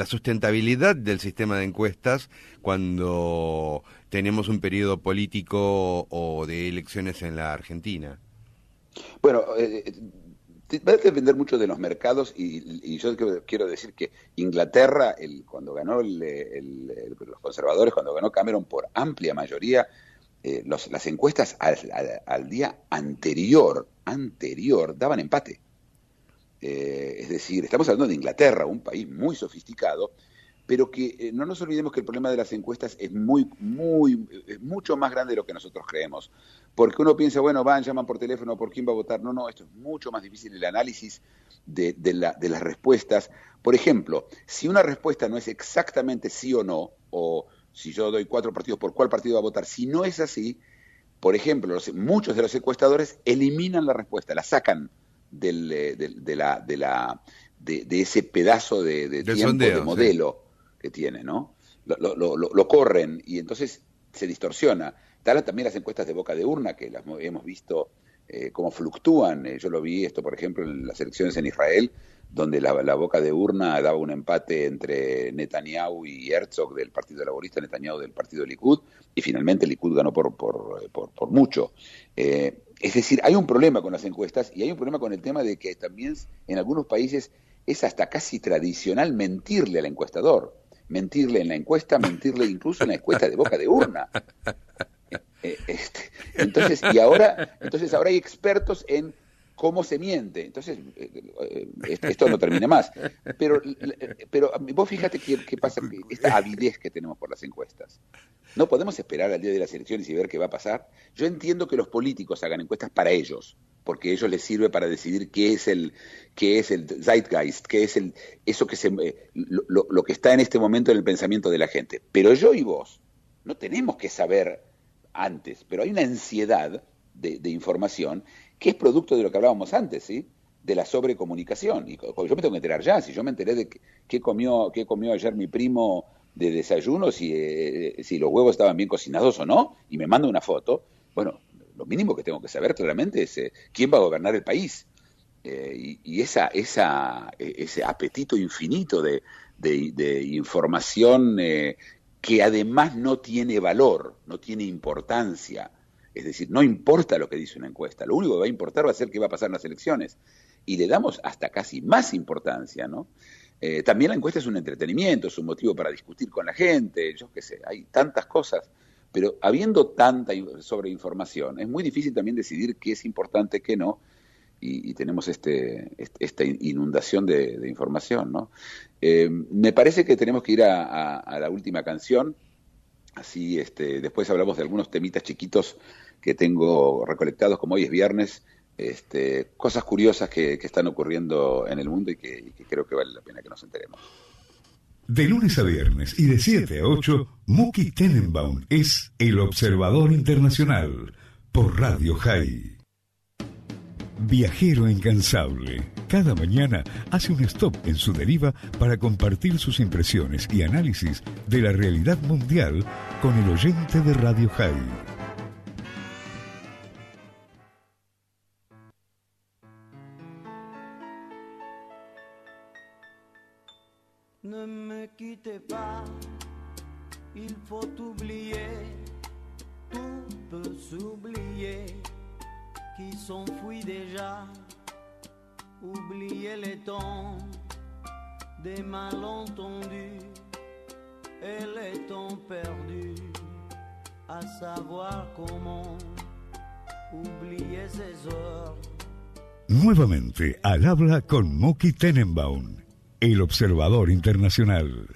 sustentabilidad del sistema de encuestas cuando tenemos un periodo político o de elecciones en la Argentina. Bueno, va a depender mucho de los mercados y yo quiero decir que Inglaterra, cuando ganó los conservadores, cuando ganó Cameron por amplia mayoría, las encuestas al día anterior daban empate. Es decir, estamos hablando de Inglaterra, un país muy sofisticado, pero que no nos olvidemos que el problema de las encuestas es mucho más grande de lo que nosotros creemos. Porque uno piensa, bueno, llaman por teléfono, ¿por quién va a votar? No, esto es mucho más difícil, el análisis de las respuestas. Por ejemplo, si una respuesta no es exactamente sí o no, o si yo doy 4 partidos, ¿por cuál partido va a votar? Si no es así, por ejemplo, muchos de los encuestadores eliminan la respuesta, la sacan de ese pedazo de tiempo, sondeo, de modelo, sí, que tiene, ¿no? Lo corren y entonces se distorsiona. También las encuestas de boca de urna, que las hemos visto cómo fluctúan. Yo lo vi esto, por ejemplo, en las elecciones en Israel, donde la boca de urna daba un empate entre Netanyahu y Herzog del Partido Laborista, Netanyahu del Partido Likud, y finalmente Likud ganó por mucho. Es decir, hay un problema con las encuestas y hay un problema con el tema de que también en algunos países es hasta casi tradicional mentirle al encuestador, mentirle en la encuesta, mentirle incluso en la encuesta de boca de urna. Entonces ahora hay expertos en cómo se miente. Entonces, esto no termina más. Pero vos fíjate qué pasa, esta avidez que tenemos por las encuestas. No podemos esperar al día de las elecciones y ver qué va a pasar. Yo entiendo que los políticos hagan encuestas para ellos, porque a ellos les sirve para decidir qué es el zeitgeist, qué es eso que lo que está en este momento en el pensamiento de la gente. Pero yo y vos no tenemos que saber antes, pero hay una ansiedad de información que es producto de lo que hablábamos antes, ¿sí? De la sobrecomunicación. Y yo me tengo que enterar ya. Si yo me enteré de qué comió ayer mi primo de desayuno, si los huevos estaban bien cocinados o no, y me manda una foto, bueno, lo mínimo que tengo que saber claramente es quién va a gobernar el país. Y ese apetito infinito de información que además no tiene valor, no tiene importancia. Es decir, no importa lo que dice una encuesta, lo único que va a importar va a ser qué va a pasar en las elecciones. Y le damos hasta casi más importancia, ¿no? También la encuesta es un entretenimiento, es un motivo para discutir con la gente, yo qué sé, hay tantas cosas. Pero habiendo tanta sobreinformación, es muy difícil también decidir qué es importante, qué no, y tenemos esta inundación de información, ¿no? Me parece que tenemos que ir a la última canción. Así después hablamos de algunos temitas chiquitos que tengo recolectados, como hoy es viernes, cosas curiosas que están ocurriendo en el mundo y que creo que vale la pena que nos enteremos. De lunes a viernes y de 7 a 8, Muki Tenenbaum es El Observador Internacional por Radio High. Viajero incansable, cada mañana hace un stop en su deriva para compartir sus impresiones y análisis de la realidad mundial con el oyente de Radio High. Ne me quittez pas, il faut oublier, tout peut s'oublier, qui s'enfuit déjà, oublier les temps des malentendus et les temps perdus, à savoir comment oublier ces heures. Nuevamente al habla con Muki Tenenbaum, El Observador Internacional.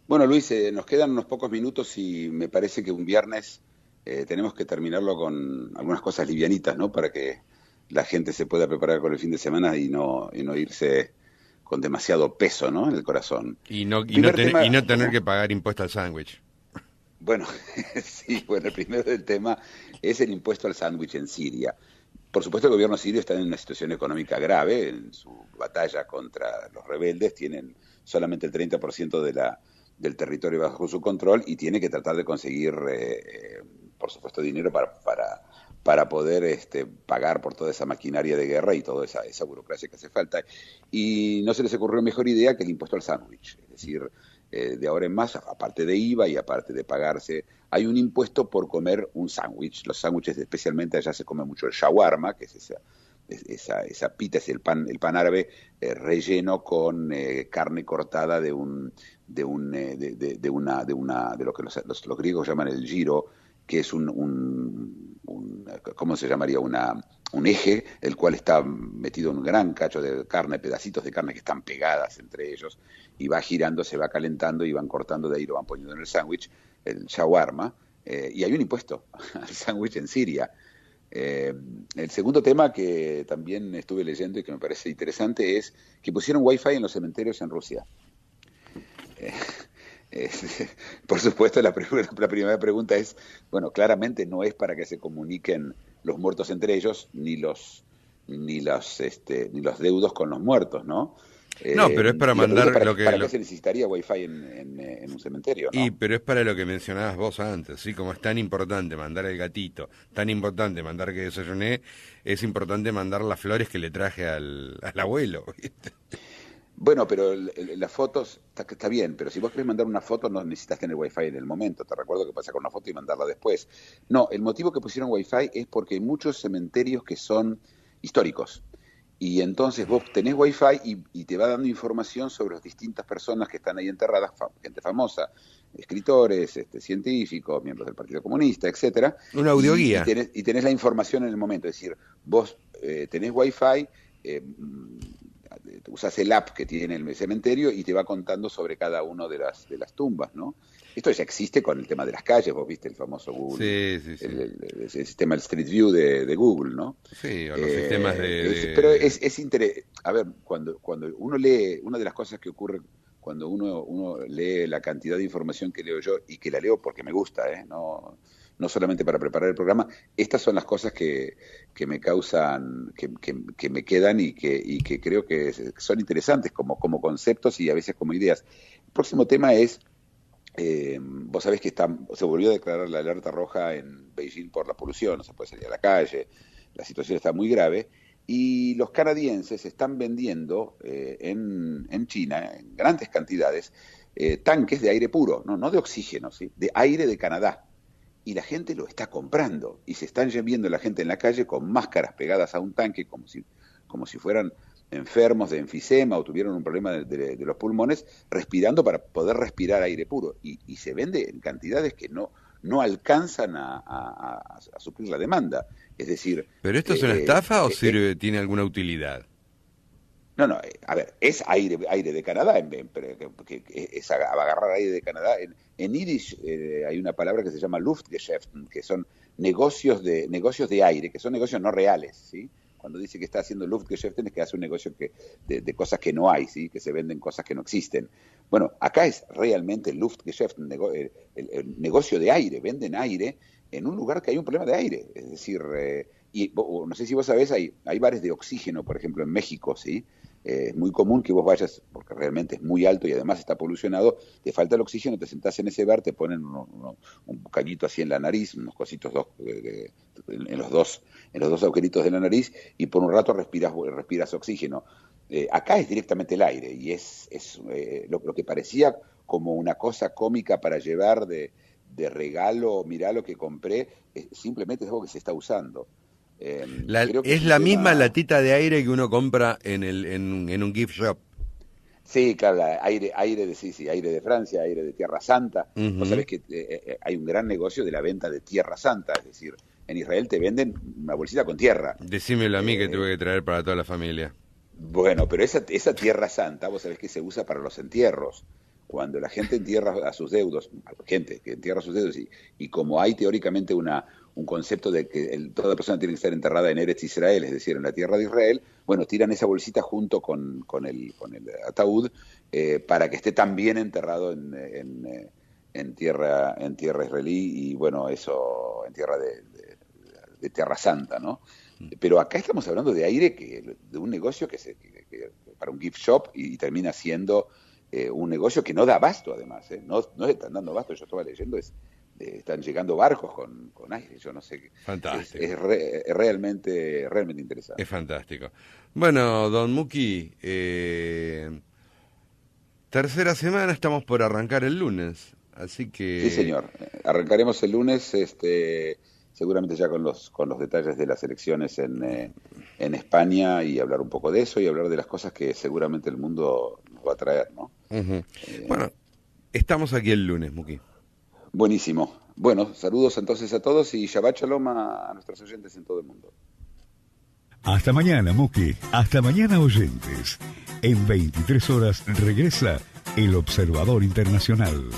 Bueno, Luis, nos quedan unos pocos minutos y me parece que un viernes tenemos que terminarlo con algunas cosas livianitas, ¿no? Para que la gente se pueda preparar con el fin de semana y no irse con demasiado peso, ¿no? En el corazón. Y no tener que pagar impuesto al sándwich. Bueno, sí, bueno, el primero del tema es el impuesto al sándwich en Siria. Por supuesto, el gobierno sirio está en una situación económica grave. En su batalla contra los rebeldes tienen solamente el 30% del territorio bajo su control y tiene que tratar de conseguir, por supuesto, dinero para poder pagar por toda esa maquinaria de guerra y toda esa burocracia que hace falta. Y no se les ocurrió mejor idea que el impuesto al sándwich. Es decir, de ahora en más, aparte de IVA y aparte de pagarse, hay un impuesto por comer un sándwich. Los sándwiches, especialmente allá se come mucho el shawarma, que es esa pita, es el pan árabe relleno con carne cortada de lo que los griegos llaman el gyro, que es ¿cómo se llamaría? Un eje, el cual está metido en un gran cacho de carne, pedacitos de carne que están pegadas entre ellos, y va girando, se va calentando y van cortando de ahí, lo van poniendo en el sándwich, el shawarma, y hay un impuesto al sándwich en Siria. El segundo tema que también estuve leyendo y que me parece interesante es que pusieron wifi en los cementerios en Rusia. Por supuesto, la primera pregunta es, bueno, claramente no es para que se comuniquen los muertos entre ellos, ni los deudos con los muertos, ¿no? No, pero es para mandar ¿Para qué se necesitaría wifi en un cementerio, no? Pero es para lo que mencionabas vos antes, ¿sí? Como es tan importante mandar el gatito, tan importante mandar que desayuné, es importante mandar las flores que le traje al abuelo, ¿viste? Bueno, pero las fotos, está bien, pero si vos querés mandar una foto no necesitas tener wifi en el momento. Te recuerdo que puedes sacar una foto y mandarla después. No, el motivo que pusieron wifi es porque hay muchos cementerios que son históricos. Y entonces vos tenés wifi y te va dando información sobre las distintas personas que están ahí enterradas, gente famosa, escritores, científicos, miembros del Partido Comunista, etcétera. Una audioguía. Y tenés la información en el momento. Es decir, vos tenés wifi, usás el app que tiene el cementerio y te va contando sobre cada una de las tumbas, ¿no? Esto ya existe con el tema de las calles, vos viste el famoso Google, sí. El sistema del Street View de Google, ¿no? Sí, o los sistemas Pero es interesante. A ver, cuando uno lee, una de las cosas que ocurre cuando uno lee la cantidad de información que leo yo, y que la leo porque me gusta, no solamente para preparar el programa, estas son las cosas que me causan, que me quedan y que creo que son interesantes como conceptos y a veces como ideas. El próximo tema es, vos sabés que se volvió a declarar la alerta roja en Beijing por la polución, no se puede salir a la calle, la situación está muy grave, y los canadienses están vendiendo en China, en grandes cantidades, tanques de aire puro, no de oxígeno, ¿sí? De aire de Canadá. Y la gente lo está comprando, y se están viendo la gente en la calle con máscaras pegadas a un tanque como si fueran enfermos de enfisema o tuvieron un problema de los pulmones, respirando para poder respirar aire puro. Y se vende en cantidades que no alcanzan a suplir la demanda. Es decir... ¿Pero esto es una estafa o tiene alguna utilidad? No, a ver, es aire de Canadá, que es agarrar aire de Canadá. En Yiddish hay una palabra que se llama Luftgeschäften, que son negocios de aire, que son negocios no reales, ¿sí? Cuando dice que está haciendo Luftgeschäften es que hace un negocio de cosas que no hay, ¿sí? Que se venden cosas que no existen. Bueno, acá es realmente Luftgeschäften, el negocio de aire, venden aire en un lugar que hay un problema de aire, es decir, y no sé si vos sabés, hay bares de oxígeno, por ejemplo, en México, ¿sí? Es muy común que vos vayas, porque realmente es muy alto y además está polucionado, te falta el oxígeno, te sentás en ese bar, te ponen un cañito así en la nariz, unos cositos en los dos agujeritos de la nariz, y por un rato respiras oxígeno. Acá es directamente el aire, y es lo que parecía como una cosa cómica para llevar de regalo, mirá lo que compré, simplemente es algo que se está usando. Es la misma latita de aire que uno compra en un gift shop. Sí, claro, aire de Francia, aire de Tierra Santa. Uh-huh. Vos sabés que hay un gran negocio de la venta de Tierra Santa, es decir, en Israel te venden una bolsita con tierra. Decímelo a mí que tuve que traer para toda la familia. Bueno, pero esa Tierra Santa, vos sabés que se usa para los entierros. cuando la gente entierra a sus deudos, gente que entierra a sus deudos, y como hay teóricamente un concepto de que toda persona tiene que estar enterrada en Eretz Israel, es decir, en la tierra de Israel, bueno, tiran esa bolsita junto con el ataúd para que esté también enterrado en tierra israelí, y bueno, eso en tierra de Tierra Santa, ¿no? Pero acá estamos hablando de aire, de un negocio que para un gift shop, y termina siendo un negocio que no da abasto, además, no están dando abasto. Yo estaba leyendo, están llegando barcos con aire, yo no sé. Fantástico. Es realmente interesante. Es fantástico. Bueno, don Muki, tercera semana, estamos por arrancar el lunes, así que... Sí, señor. Arrancaremos el lunes, seguramente ya con los detalles de las elecciones en España, y hablar un poco de eso, y hablar de las cosas que seguramente el mundo nos va a traer, ¿no? Uh-huh. Bueno, estamos aquí el lunes, Muki. Buenísimo. Bueno, saludos entonces a todos, y Shabbat Shalom a nuestros oyentes en todo el mundo. Hasta mañana, Muki. Hasta mañana, oyentes. En 23 horas regresa El Observador Internacional.